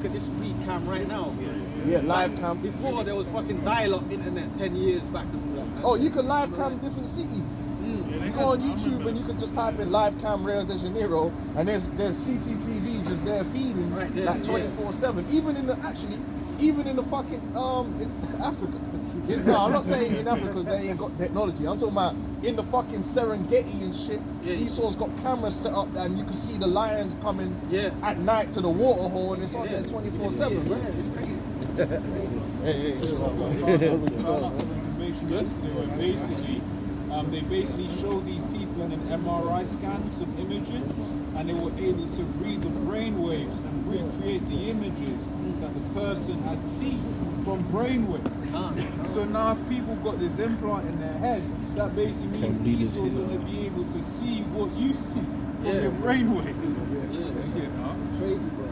look at this street cam right now. Yeah, live cam. Before there was fucking dial-up internet 10 years back and all that. Man. Oh, you can live cam different cities. You go on YouTube and you can just type in live cam Rio de Janeiro, and there's CCTV just there feeding right there, like 24/7. Even in the fucking in Africa. No, I'm not saying in Africa because they ain't got technology. I'm talking about in the fucking Serengeti and shit. Esau's got cameras set up and you can see the lions coming at night to the water hole, and it's on there 24/7. Yeah, it's crazy. Information yesterday where basically they basically showed these people in an MRI scan some images, and they were able to read the brain waves and recreate the images that the person had seen from brain waves. So now if people got this implant in their head, that basically means Esau's going to be able to see what you see from your brain waves. You know? Crazy, bro.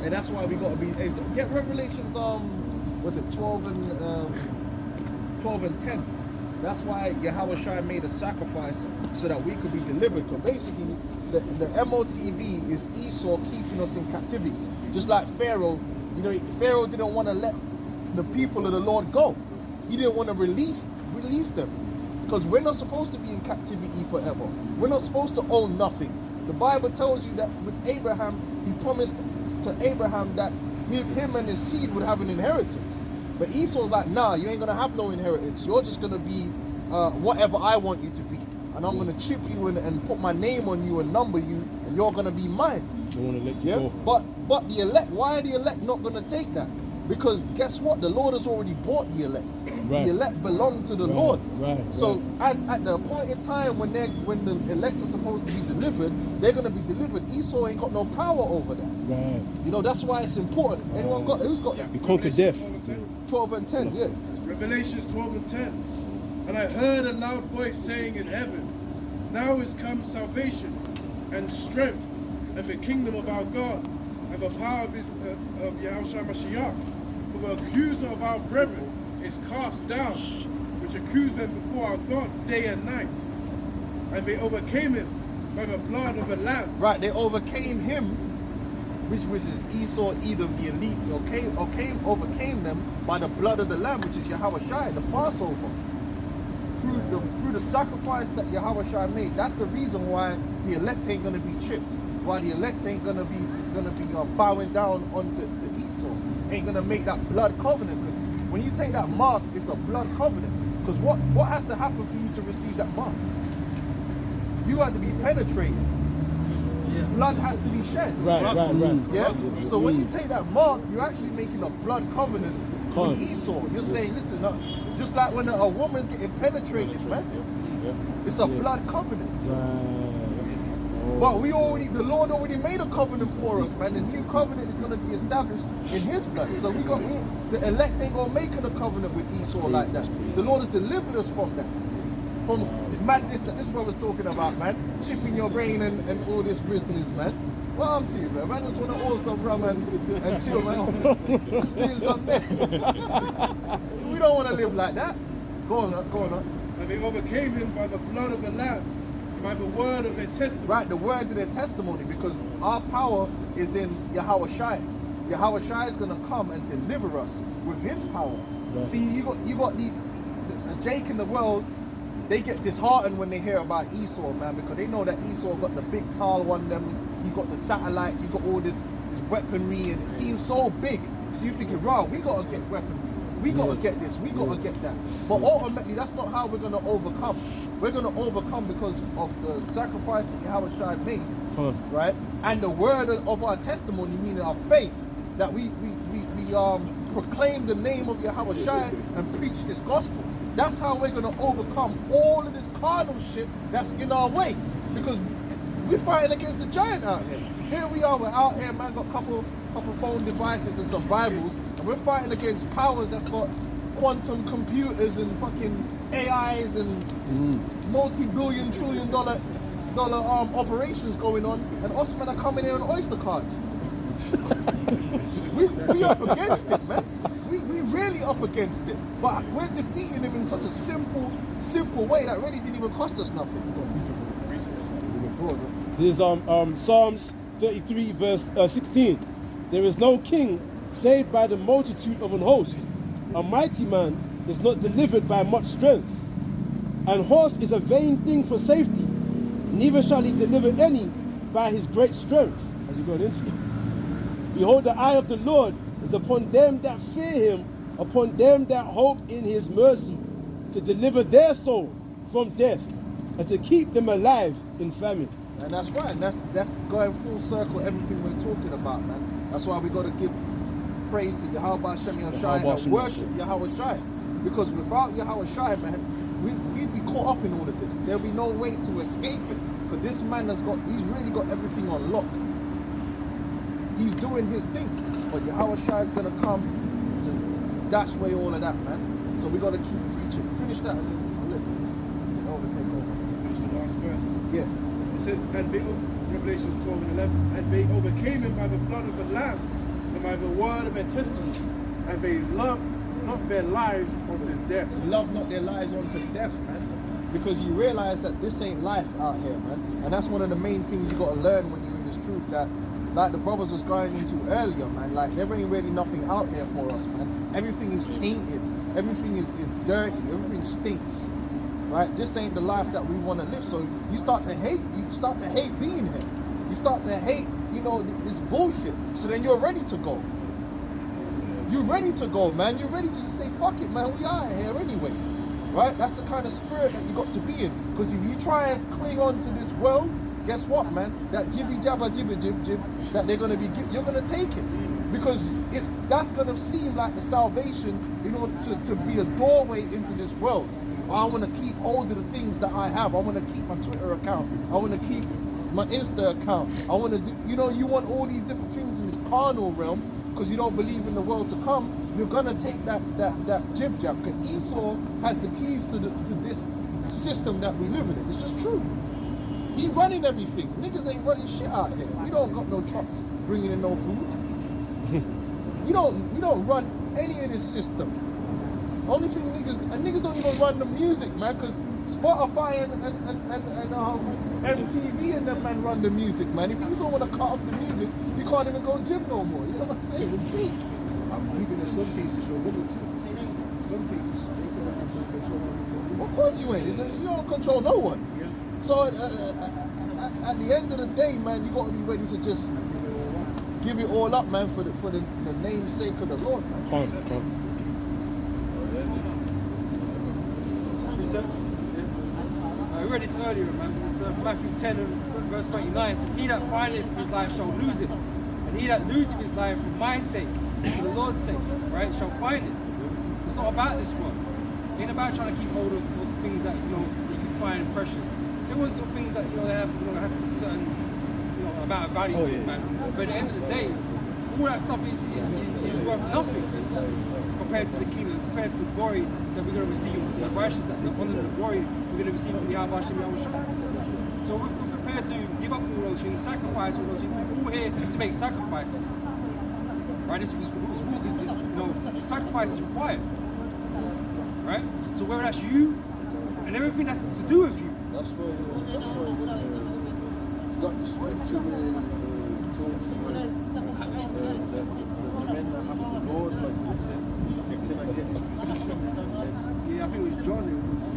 And that's why we gotta be. So get Revelations, was it 12 and 10? That's why Yahweh Shai made a sacrifice so that we could be delivered. Because basically, the MOTV is Esau keeping us in captivity. Just like Pharaoh, you know, Pharaoh didn't want to let the people of the Lord go. He didn't want to release them. Because we're not supposed to be in captivity forever. We're not supposed to own nothing. The Bible tells you that with Abraham, he promised to Abraham that him and his seed would have an inheritance. But Esau's like, nah, you ain't gonna have no inheritance. You're just gonna be whatever I want you to be. And I'm gonna chip you and put my name on you and number you, and you're gonna be mine. They want to let you go. But the elect, why are the elect not gonna take that? Because guess what? The Lord has already bought the elect. Right. The elect belong to the Lord. So right. At the appointed time when the elect are supposed to be delivered, they're gonna be delivered. Esau ain't got no power over that. Right. You know, that's why it's important. Anyone got who's got that? You conquer death. 12 and 10, yeah. Revelations 12 and 10. And I heard a loud voice saying in heaven, now is come salvation and strength and the kingdom of our God and the power of Yahushua Mashiach. For the accuser of our brethren is cast down, which accused them before our God day and night. And they overcame him by the blood of the Lamb. Right, they overcame him, which is Esau, Edom, the elites, overcame them by the blood of the Lamb, which is Yahweh Shai, the Passover. Through the sacrifice that Yahweh Shai made. That's the reason why the elect ain't gonna be chipped. Why the elect ain't gonna be bowing down onto Esau. Ain't gonna make that blood covenant. Because when you take that mark, it's a blood covenant. Because what has to happen for you to receive that mark? You had to be penetrated. Blood has to be shed. Right. Yeah? So when you take that mark, you're actually making a blood covenant with Esau. You're saying, listen, just like when a woman getting penetrated, man, it's a blood covenant. But the Lord already made a covenant for us, man. The new covenant is going to be established in his blood. So the elect ain't going to make a covenant with Esau like that. The Lord has delivered us from that. From madness that this brother's talking about, man. Chipping your brain and all this business, man. Well, I'm to you, man. I just want to order some rum and chill, man. Let's do something. We don't want to live like that. Go on. And they overcame him by the blood of the Lamb, by the word of their testimony. Right, the word of their testimony, because our power is in Yahweh Shai. Yahweh Shai is going to come and deliver us with his power. Right. See, you got the Jake in the world. They get disheartened when they hear about Esau, man, because they know that Esau got the big tall on them. He got the satellites. He got all this weaponry, and it seems so big. So you're thinking, wow, we gotta get weaponry. We gotta get this. We gotta get that. But ultimately, that's not how we're gonna overcome. We're gonna overcome because of the sacrifice that Yahweh Shai made, right? And the word of our testimony, meaning our faith, that we proclaim the name of Yahweh Shai and preach this gospel. That's how we're going to overcome all of this carnal shit that's in our way. Because we're fighting against the giant out here. Here we are, we're out here, man, got a couple phone devices and some Bibles, and we're fighting against powers that's got quantum computers and fucking AIs and multi-billion, trillion dollar operations going on, and us, man, are coming here on Oyster cards. we up against it, man. We really up against it, but we're defeating him in such a simple way that really didn't even cost us nothing. There's Psalms 33 verse 16. There is no king saved by the multitude of an host. A mighty man is not delivered by much strength. And horse is a vain thing for safety. Neither shall he deliver any by his great strength. As you got into it. Behold, the eye of the Lord is upon them that fear him, upon them that hope in his mercy, to deliver their soul from death, and to keep them alive in famine. And that's right. And that's going full circle everything we're talking about, man. That's why we got to give praise to Yahweh Hashem Yahshai and worship Yahweh Shai. Because without Yahweh Shai, man, we'd be caught up in all of this. There'll be no way to escape it. Because this man he's really got everything on lock. He's doing his thing. But Yahweh Shai is going to come, just dash away all of that, man. So we got to keep preaching. Finish that and then I'll let take over. Finish the last verse. Yeah. It says, Revelations 12 and 11, and they overcame him by the blood of the Lamb and by the word of their testimony, and they loved not their lives unto death. Love not their lives unto death, man. Because you realize that this ain't life out here, man. And that's one of the main things you got to learn when you're in this truth, that like the brothers was going into earlier, man, like there ain't really nothing out here for us, man. Everything is tainted, everything is dirty, everything stinks. Right? This ain't the life that we want to live. So you start to hate being here. You start to hate, this bullshit. So then you're ready to go. You're ready to go, man. You're ready to just say, fuck it, man, we are here anyway. Right? That's the kind of spirit that you got to be in. Because if you try and cling on to this world, guess what, man? That jibby jabba jibba jib jib that they're gonna be, you're gonna take it. Because that's gonna seem like the salvation in order to be a doorway into this world. I want to keep hold of the things that I have. I want to keep my Twitter account. I want to keep my Insta account. I want to do, you want all these different things in this carnal realm because you don't believe in the world to come. You're going to take that jib jab. Because Esau has the keys to this system that we live in. It's just true. He running everything. Niggas ain't running shit out here. We don't got no trucks bringing in no food. we don't run any of this system. Only thing niggas don't even run the music, man, because Spotify and MTV and them man run the music, man. If you don't want to cut off the music, you can't even go gym no more. You know what I'm saying? It's deep. Even in some cases, you're willing to. Some cases, you're going to have no control. Of course you ain't. You don't control no one. So at the end of the day, man, you got to be ready to just give it all up, man, for the name's sake of the Lord, man. I read this earlier, man. It's Matthew 10 and verse 29. It says, he that findeth his life shall lose it, and he that loseth his life for my sake, for the Lord's sake, right, shall find it. It's not about this one. It ain't about trying to keep hold of things that that you find precious. Everyone's got things that they have, has a certain amount of value to it, man. But at the end of the day, all that stuff is worth nothing compared to the kingdom, compared to the glory that we're going to receive, the righteousness, the honor and the glory we're going to receive from the Yahweh Hashem Yahweh Shai. So we're prepared to give up all those things, sacrifice all those things. We're all here to make sacrifices. Right? This walk is sacrifice is required. Right? So whether that's you and everything that's to do with you. That's why got the scripture where talks about the men that have to go like this. Can I get his position? Yeah, I think it was John,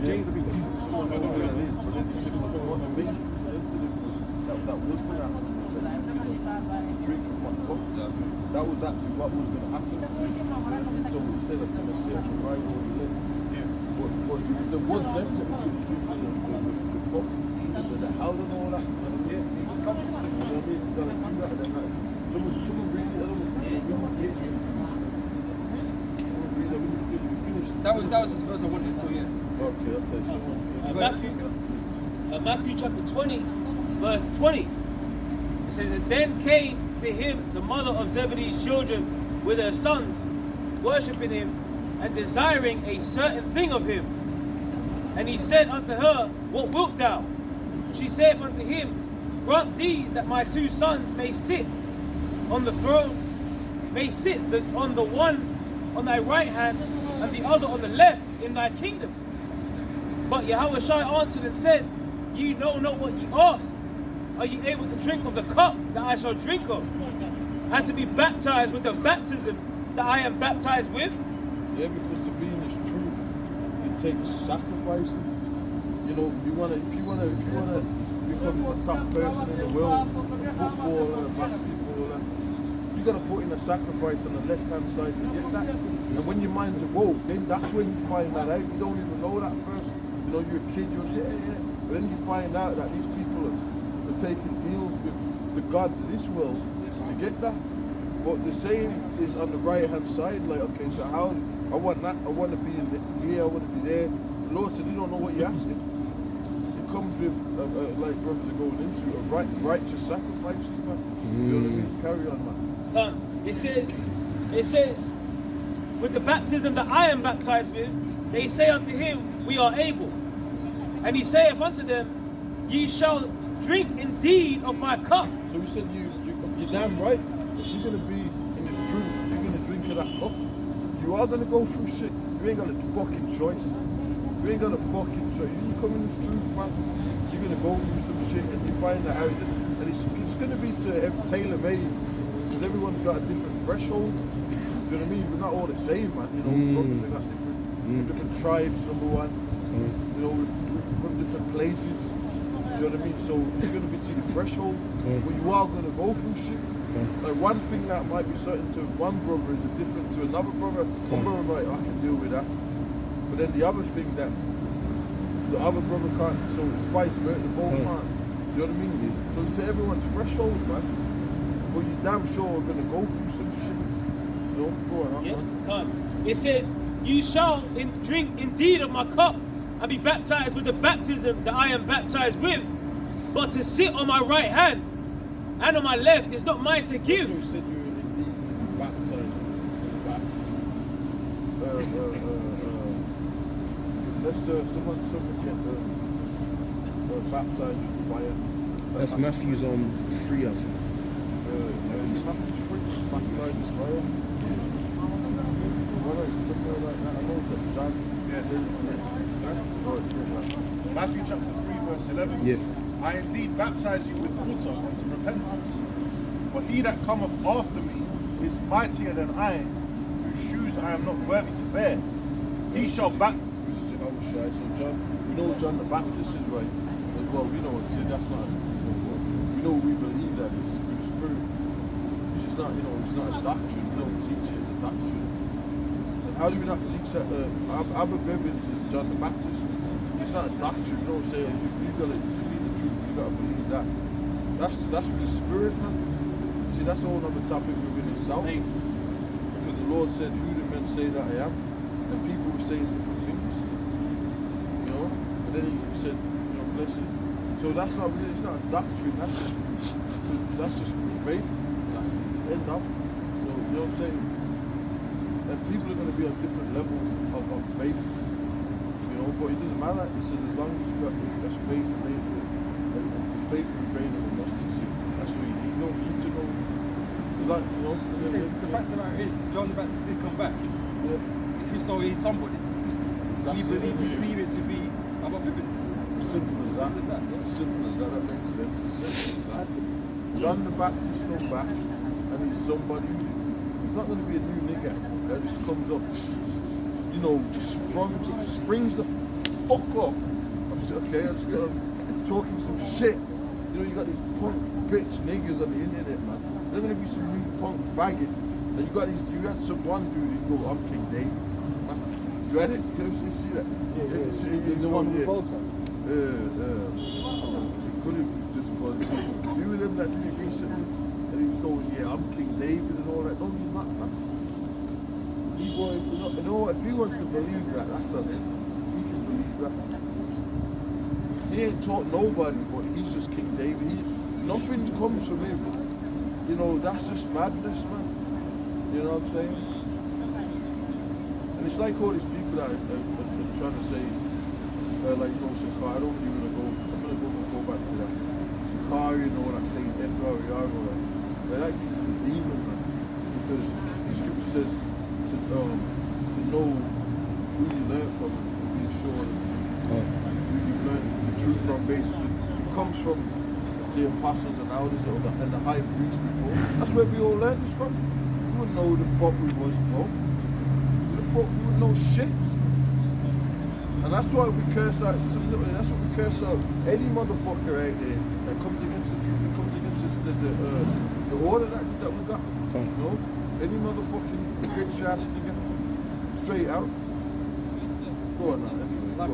James, I think it was. I don't know who it is, but then he said what the main thing he said to them was that was going to happen. He said to drink from my cup. That was actually what was going to happen. So he said, I kind of sit and right where he lived. But there was definitely drink from the cup. But the hell and all that. Someone really, I don't That was the verse I wanted, so yeah. Okay. Matthew chapter 20, verse 20. It says, and then came to him the mother of Zebedee's children with her sons, worshipping him and desiring a certain thing of him. And he said unto her, what wilt thou? She saith unto him, grant these that my two sons may sit on the throne, may sit on the one on thy right hand and the other on the left in thy kingdom. But Yahweh Shai answered and said, ye know not what ye ask. Are ye able to drink of the cup that I shall drink of? had to be baptized with the baptism that I am baptized with? Yeah, because to be in this truth, it takes sacrifices. You know, if you wanna become the top person in the world, footballer, basketballer, you gotta put in a sacrifice on the left-hand side to get that. And when your mind's awoke, then that's when you find that out. You don't even know that first. You know, you're a kid, but then you find out that these people are taking deals with the gods of this world to get that. But the saying is on the right-hand side, like, okay, so how, I want that, I want to be in here, I want to be there. The Lord said, you don't know what you're asking. It comes with, like brothers are going into, righteous sacrifices, man. You know what I mean? Carry on, man. It says, with the baptism that I am baptized with, they say unto him, we are able. And he saith unto them, ye shall drink indeed of my cup. So he said, you're damn right. If you're going to be in this truth, you're going to drink of that cup. You are going to go through shit. You ain't got a fucking choice. You ain't got a fucking choice. You come in this truth, man, you're going to go through some shit and you find that out. And it's going to be tailor-made because everyone's got a different threshold. Do you know what I mean? We're not all the same, man. You know, brothers have got different tribes, number one. You know, we're from different places. Do you know what I mean? So it's going to be to the threshold, but you are going to go through shit. Like one thing that might be certain to one brother is different to another brother. One brother might, I can deal with that. But then the other thing that the other brother can't, so it's vice versa, the both can't. Do you know what I mean? So it's to everyone's threshold, man. But you damn sure are going to go through some shit. You know, go on, Yeah, man. come. It says, you shall drink indeed of my cup and be baptized with the baptism that I am baptized with. But to sit on my right hand and on my left is not mine to give. Also said you were indeed baptized. Let's someone get baptized with fire. That's Matthew's 3, I think. Is Matthew's 3? Baptized with fire. Somewhere like that. I know that John said Matthew chapter 3 verse 11. Yeah. I indeed baptize you with water unto repentance, but he that cometh after me is mightier than I, whose shoes I am not worthy to bear. He shall So John, we know John the Baptist is right. As well, we know that's not. We know we believe that it's through the Spirit. It's just not, it's not a doctrine. We don't teach it as a doctrine. And how do we not teach that? Abba Bivens is John the Baptist. It's not a doctrine. We don't say if you got to be the truth, you got to believe that. That's from the Spirit, man. See, that's a whole other topic within itself. Because the Lord said, "Who do men say that I am?" And people were saying different things. And then he said, bless it. So that's not really, it's not a doctrine, that's just faith. Enough. So, you know what I'm saying? And people are going to be on different levels of faith. But it doesn't matter. It says as long as you've got that's faith and faith and remain in the mustard seed. That's what you need. You don't need to know. He said, the fact of the matter is, John the Baptist did come back. Yeah. So he's somebody. That's We believe it to be about Bivens. Simple as that. Yeah. Simple as that. That makes sense. It's simple as that. John the Baptist come back, and he's somebody he's not going to be a new nigga that just comes up, just springs the fuck up. I'm just talking some shit. You got these punk bitch niggas on the internet, man. There's going to be some new punk faggot. And you had some one dude who go, I'm King David. You had it? You see that? Yeah. The one with Volker. It could have just was. You with him that did it recently, and he was going, yeah, I'm King David and all that. No, he's not, man. If he wants to believe that, that's on him. He can believe that. He ain't taught nobody, but he's just King David. Nothing comes from him. That's just madness, man. You know what I'm saying? And it's like all these people that are trying to say, Sakari, I don't really want to go, I'm going to go back to that. Sakari, that saying F-R-E-R, that uses a demon, man. Because the scripture says to know who you learn from is the assurance. Who you learn the truth from, basically. It comes from the apostles and elders and the high priest before. That's where we all learned this from. We wouldn't know who the fuck we was, bro. Who the fuck we wouldn't know shit. And that's why we curse out. That's what we curse out. Any motherfucker out there that comes against the truth, comes against the order that we got. You know? Any motherfucking bitch ass nigga, straight out. Go on, man. Like, I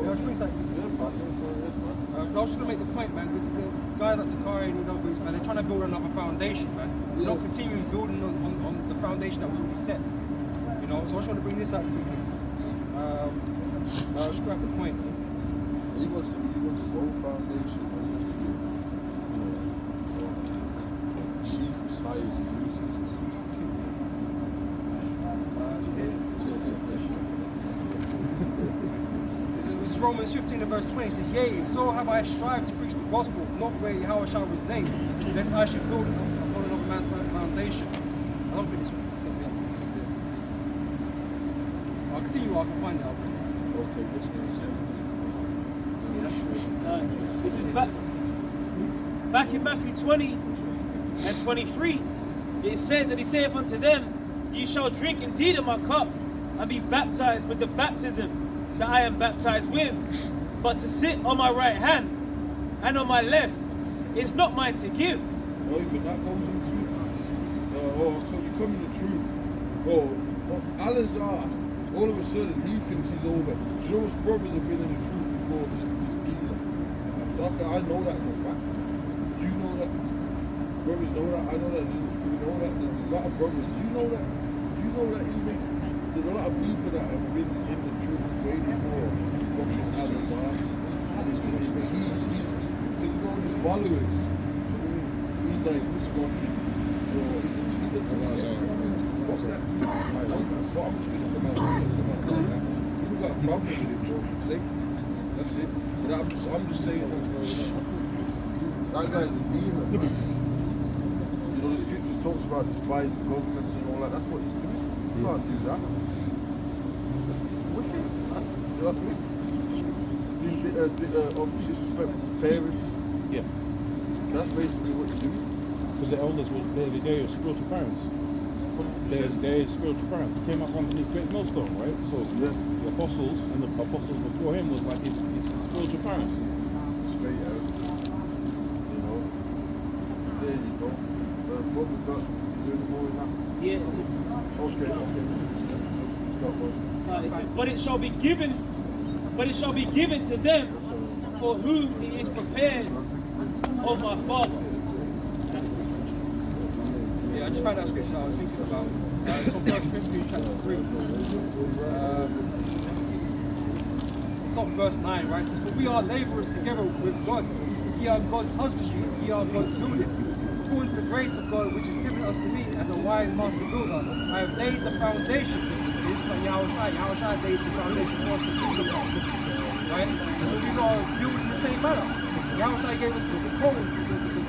was just gonna make the point, man, because the guys like Sakari and these other groups, man, they're trying to build another foundation, man. We're not continuing building on the foundation that was already set. You know, so I just want to bring this up quickly. I'll scrap the point. He wants his own foundation. Chief is highest priest. This is Romans 15 and verse 20. It says, yea, so have I strived to preach the gospel, not where Yahushua was named, lest I should build upon another man's foundation. I don't think this is going to be up. I'll continue, I can find it out. Okay, what's This is back in Matthew 20 and 23. It says, and he saith unto them, ye shall drink indeed of my cup, and be baptized with the baptism that I am baptized with. But to sit on my right hand and on my left is not mine to give. No, even that goes into you come in the truth. Al-Azhar, all of a sudden he thinks he's over. Joe's brothers have been in the truth before this geezer. So I know that for a fact. You know that. Brothers know that. I know that. We know that. There's a lot of brothers. You know that. You know that even. There's a lot of people that have been in the truth way before fucking Al-Azhar. And he's because he's got all his followers. He's like, he's fucking, he's a fuck that. I'm just gonna come out like that. People got a problem with it, bro. Safe. That's it. But I'm just saying, that guy's a demon, man. You know, the scriptures talks about despising governments and all that. That's what he's doing. You can't do that. That's wicked, man. You know what I mean? Disrespect to parents. Yeah. That's basically what you do. Because the elders were they're your spiritual parents. They're spiritual parents. They came up underneath Great Millstone, right? So Yeah. the apostles and the apostles before him was like his spiritual parents. Straight out. You know. There you go. What we got? Is there any more in that? Yeah. Okay. So, got one. It says, but it shall be given to them for whom it is prepared of my Father. Yeah, I just found that scripture I was thinking about. It's on 1 Corinthians chapter 3. It's on verse 9, right? It says, for we are laborers together with God. Ye are God's husbandry, ye are God's building. According to the grace of God, which is given unto me as a wise master builder, I have laid the foundation. This is what Yahushua laid the foundation for us to build upon. Right? And so we are building in the same manner. Yahushua gave us the codes,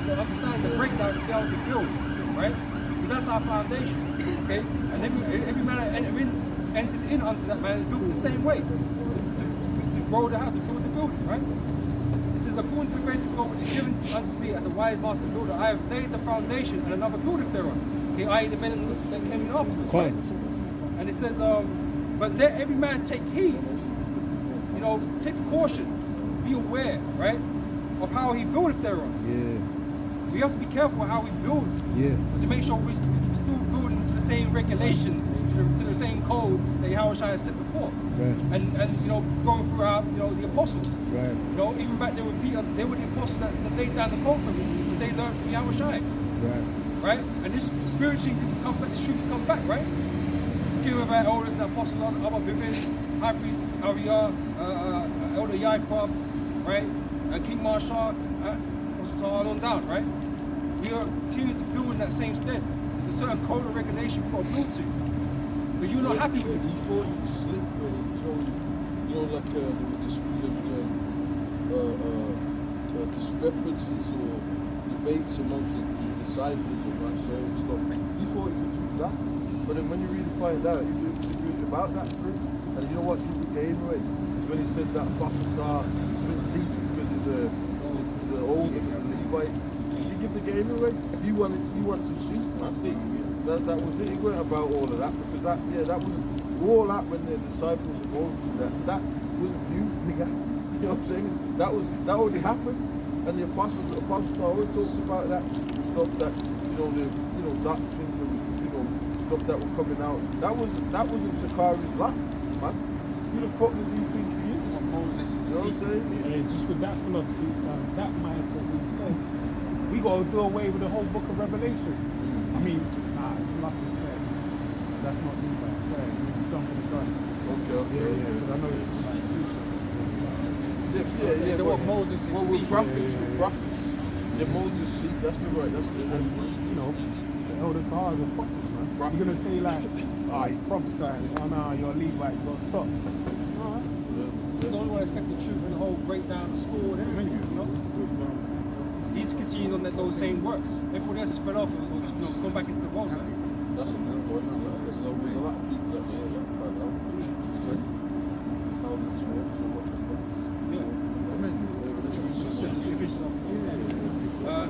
the understanding, the breakdowns to be able to build. Right? So that's our foundation. Okay? And every man that entered in unto that man is built the same way. To grow the house, to build the building, right? It says, according to the grace of God which is given unto me as a wise master builder, I have laid the foundation and another buildeth thereon. Okay, i.e. the men that came in afterwards. Right? And it says, but let every man take heed, you know, take caution, be aware, right, of how he buildeth thereon. Yeah. We have to be careful how we build. Yeah. To make sure we're still building to the same regulations, to the same code that Yahushua has set before. Right. And you know, going throughout, you know, the apostles. Right. You know, even back there with Peter, they were the apostles that laid down the code for him, because they learned from Yahushua. Right. Right? And this spiritually, this truth has come back, right? Here with our elders and apostles, Abba Bivin, High Priest Ariyah, Elder Yaipab, right? King Marshal, Apostle on down, right? We are continuing to build in that same stead. There's a certain code of regulation we've got to build to. But you're not happy with it. He thought he slipped, you know, like there was discrepancies or debates amongst the disciples or that sort of stuff. He thought he could use that. But then when you really find out, he was about that thing. And you know what he gave away? Is when he said that Apostle shouldn't teach because he's an old, he's a Levite. He give the game away. He wanted to see, man. That was it. He weren't about all of that because that was all that when the disciples were going through that. That wasn't new, nigga. You know what I'm saying? That already happened. And the apostles always talks about that stuff that the doctrines that was stuff that were coming out. That wasn't Sakari's lap, man. Who the fuck does he think he is? Moses is You know what I'm saying? Yeah, just with that philosophy, that mindset we said, we got to do away with the whole book of Revelation. I mean, it's nothing said. That's not me, but saying you jump in the gun. Okay. Yeah, because I know it's like Yeah. What Moses is Well, we're seeking. prophets. Yeah, Moses seek. That's the right. you know, the elder Tahars are prophets, man. Prophets. You're gonna say like, he's prophesying. Oh no, you're a Levite. You gotta stop. He's the only one that's kept the truth and the whole breakdown of school and everything, you know? He's continued on those same works. Everybody else has fell off and gone back into the world, man. That's a good point. There's always a lot of people that find out. It's how much works and what the fuck.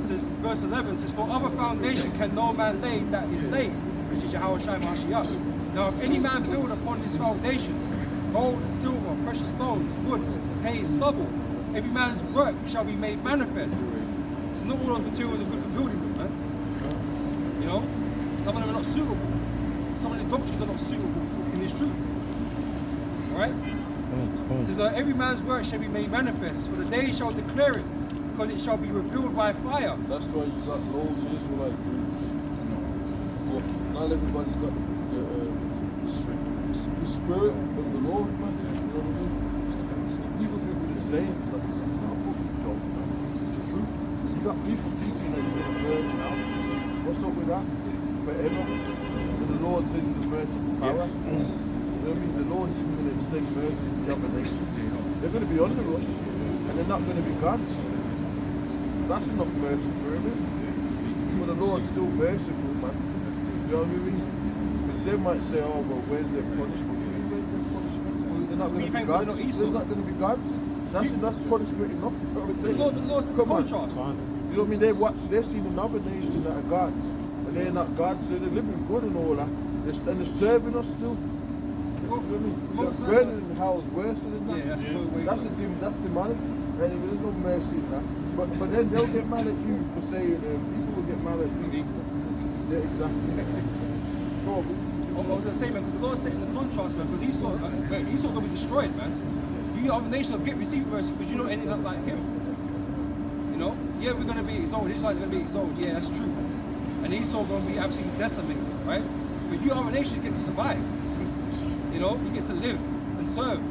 It says, verse 11 says, for other foundation can no man lay that is laid, which is Yahweh Shai Mashiach. Now if any man build upon this foundation, gold, silver, precious stones, wood, hay, stubble, every man's work shall be made manifest. So not all those materials are good for building them, man. You know? Some of them are not suitable. Some of these doctrines are not suitable in this truth. Alright? It says, every man's work shall be made manifest, for the day shall declare it, because it shall be revealed by fire. That's why you got loads of Israelite groups. But not everybody's got the spirit of the Lord, man. You know what I mean? People think with the sayings that it's not a fucking joke, man. It's the truth. You got people teaching that you're gonna burn it out. What's up with that? Forever. But the Lord says he's a merciful power. You know what I mean? The Lord's even going to extend mercy to the other nations. They're going to be under us, and they're not going to be God's. That's enough mercy for him. But the Lord's still merciful, man. You know what I mean? Because they might say, oh, well, where's their punishment? Where's their punishment? They're not going to be God's. There's not going to be God's. That's punishment enough. You know what I'm saying? The Lord's Come on. contrast. You know what I mean? They've seen another nation that are God's, and they're not God's, so they're living good and all that. And they're serving us still. You know what I mean? Burning in hell is worse than that. Yeah, That's demonic. There's no mercy in that. But then they'll get mad at you for saying, people will get mad at you. Yeah, exactly. Go on, I was going to say, man, because the Lord set in the contrast, man, because Esau going to be destroyed, man. You other nations will get received mercy because you're not ending up like him. You know? Yeah, we're going to be exalted. Israel's going to be exalted. Yeah, that's true. And Esau going to be absolutely decimated, right? But you other nations get to survive. You know? You get to live and serve.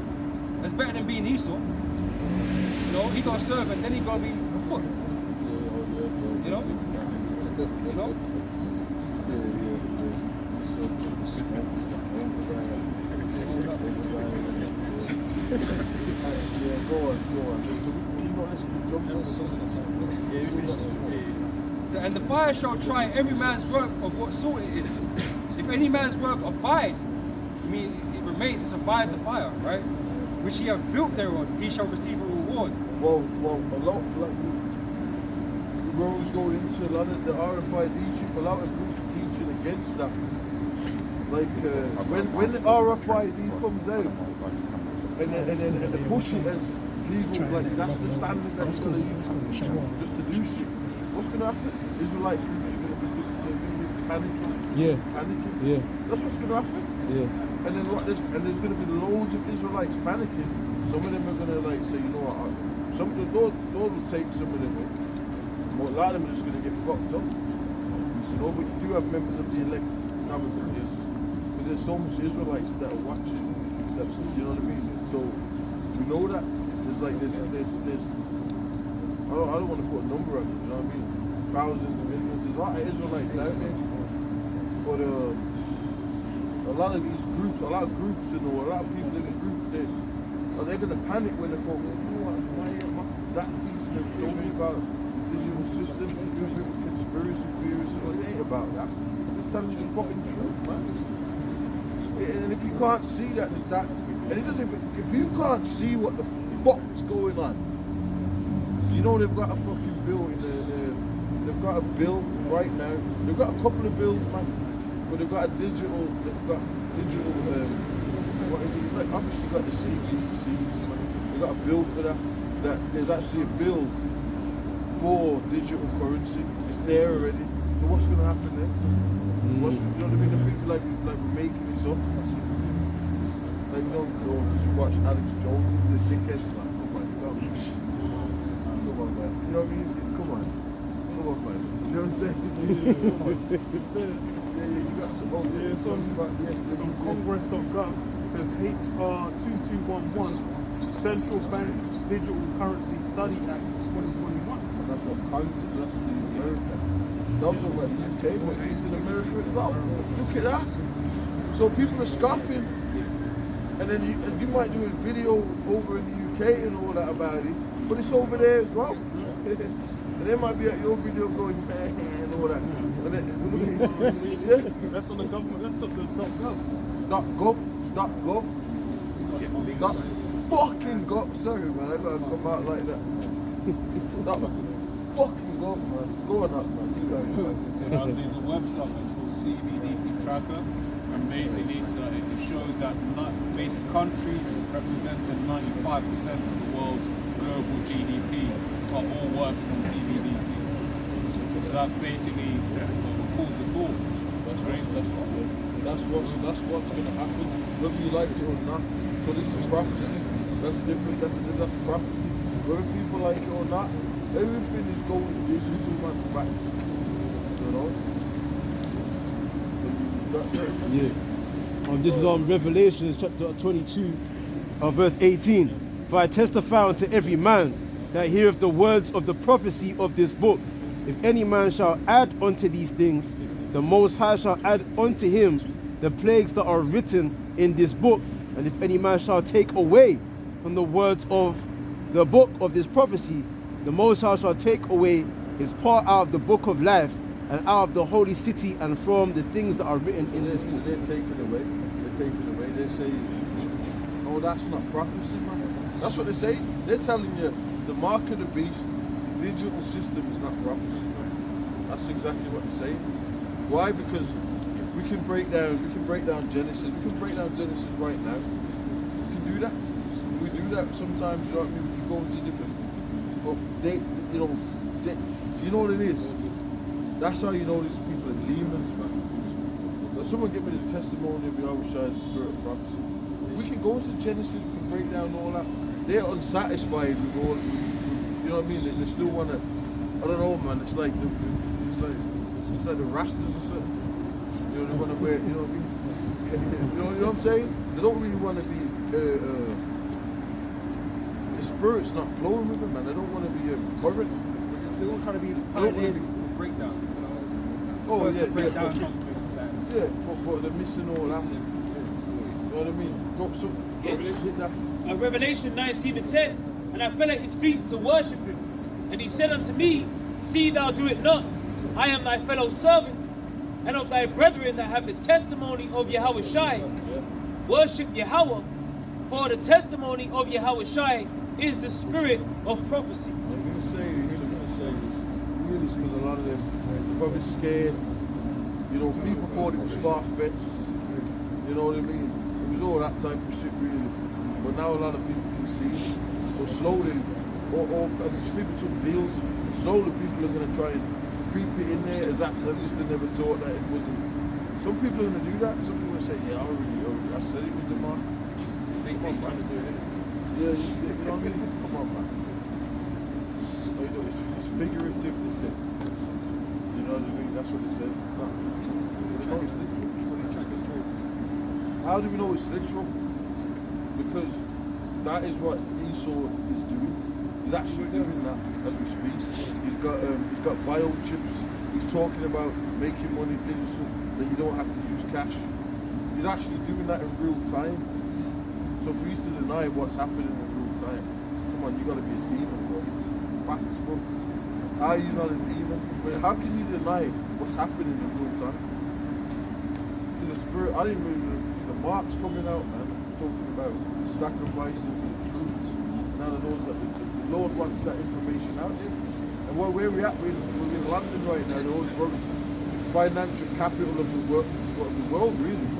That's better than being Esau. You know? He going to serve and then he going to be kaput. You know? You know? Go on. And the fire shall try every man's work of what sort it is. If any man's work abide, I mean, it remains, it survived the fire, right? Which he have built thereon, he shall receive a reward. Well, a lot, like, Rose going into a lot of the RFID ship, a lot of groups teaching against that. Like, when the RFID comes out, and they push it as legal, like, that's the standard that you're going to use just to do shit. What's going to happen? Israelite groups are going to be panicking. Yeah. Panicking. Yeah. That's what's going to happen. Yeah. And then there's going to be loads of Israelites panicking. Some of them are going to like say, you know what, the Lord will take some of them in. But a lot of them are just going to get fucked up. You know, but you do have members of the elect nowadays. Because there's so much Israelites that are watching. You know what I mean? So we know that there's like there's I don't want to put a number on it, you know what I mean? Thousands, millions, there's a lot of Israelites out there. But a lot of these groups, a lot of people in the groups, they're going to panic when they thought, you know what, why that teaching them told me about the digital system, conspiracy theories, so it ain't about that. I'm just telling you the fucking truth, man. And if you can't see that, and it doesn't, if you can't see what the fuck's going on, you know they've got a fucking building, they've got a bill right now. They've got a couple of bills, man. But they've got a digital, what is it? It's like, obviously you got the CBDCs, man. They've got a bill for that. There's actually a bill for digital currency. It's there already. So what's going to happen then? What's, you know what I mean? I think like we're making this up. Like, you know, because you watch Alex Jones and the dickheads, like, come on, come on, man. You know what I mean? Come on, man. You know what I'm saying? Yeah, you got some. Oh, yeah, It's on Congress.gov. It says HR 2211, Central Bank Digital Currency Study Act of 2021. And that's what Congress has to do in America. It's also what the UK, but it's in America as well. Look at that. So people are scoffing, and then you might do a video over in the UK and all that about it, but it's over there as well. And they might be at your video going and all that. And then, look at it. Yeah. That's on the government. That's the .gov. .gov. Fucking gov. Sorry, man. I gotta come out like that. Fucking gov, man. Go on up, man. There's a website that's called CBDC Tracker, and basically it shows that basic countries representing 95% of the world's global GDP are all working on CBDCs. So that's basically what pulls the ball. That's what's gonna happen, whether you like it or not. So this is prophecy. That's different. That's prophecy. Whether people like it or not, everything is going digital, man. Facts. You know. That's it. Yeah. This is on Revelation chapter 22, verse 18. For I testify unto every man that heareth the words of the prophecy of this book. If any man shall add unto these things, the Most High shall add unto him the plagues that are written in this book. And if any man shall take away from the words of the book of this prophecy, the Most High shall take away his part out of the book of life and out of the holy city and from the things that are written in this book. They're taken away. They say, oh, that's not prophecy, man. That's what they say. They're telling you the mark of the beast, the digital system is not prophecy. That's exactly what they're saying. Why? Because we can break down Genesis. We can break down Genesis right now. We can do that. We do that sometimes. You know what I mean? We go into different. But you know what it is. That's how you know these people are demons, man. Now, someone give me the testimony of Yahweh Shai, the spirit of prophecy. We can go into Genesis. We can break down all that. They're unsatisfied with all. You know what I mean? They still want to. I don't know, man. It's like the Rastas or something. You know, they want to wear. You know what I mean? You know what I'm saying? They don't really want to be. The spirit's not flowing with them, man. They don't want to be current. They won't try to be pioneers with breakdowns. Oh First yeah, to break down yeah, something. yeah, but they're missing all that. You know what I mean? Got some. Hit that. Revelation 19:10, and I fell at his feet to worship him. And he said unto me, see thou do it not. I am thy fellow servant, and of thy brethren that have the testimony of Yahweh Shai. Worship Yahweh, for the testimony of Yahweh Shai is the spirit of prophecy. I'm gonna say this. Really, because a lot of them are probably scared. You know, people thought it was far-fetched. You know what I mean? It was all that type of shit, really. But now a lot of people can see it. So slowly, and people took deals. Slowly, people are gonna try and creep it in there as if they never thought that it wasn't. Some people are gonna do that. Some people will say, "Yeah, I said it was the mark." Come on, man. Yeah, you know what I mean? Come on, man. It's figurative, they said. You know what I mean? That's what it says. It's not. They know it's literal. How do we know it's literal? Because that is what Esau is doing. He's actually doing that as we speak. He's got biochips. He's talking about making money digital, that you don't have to use cash. He's actually doing that in real time. So for you to deny what's happening in real time, come on, you gotta be a demon, bro. Facts, bro. How are you not a demon? But how can you deny what's happening in real time? To the spirit, I didn't really. The mark's coming out, man. It's talking about sacrificing for the truth. Now that knows that the Lord wants that information out there. And where we at, we're in London right now, the financial capital of the world really.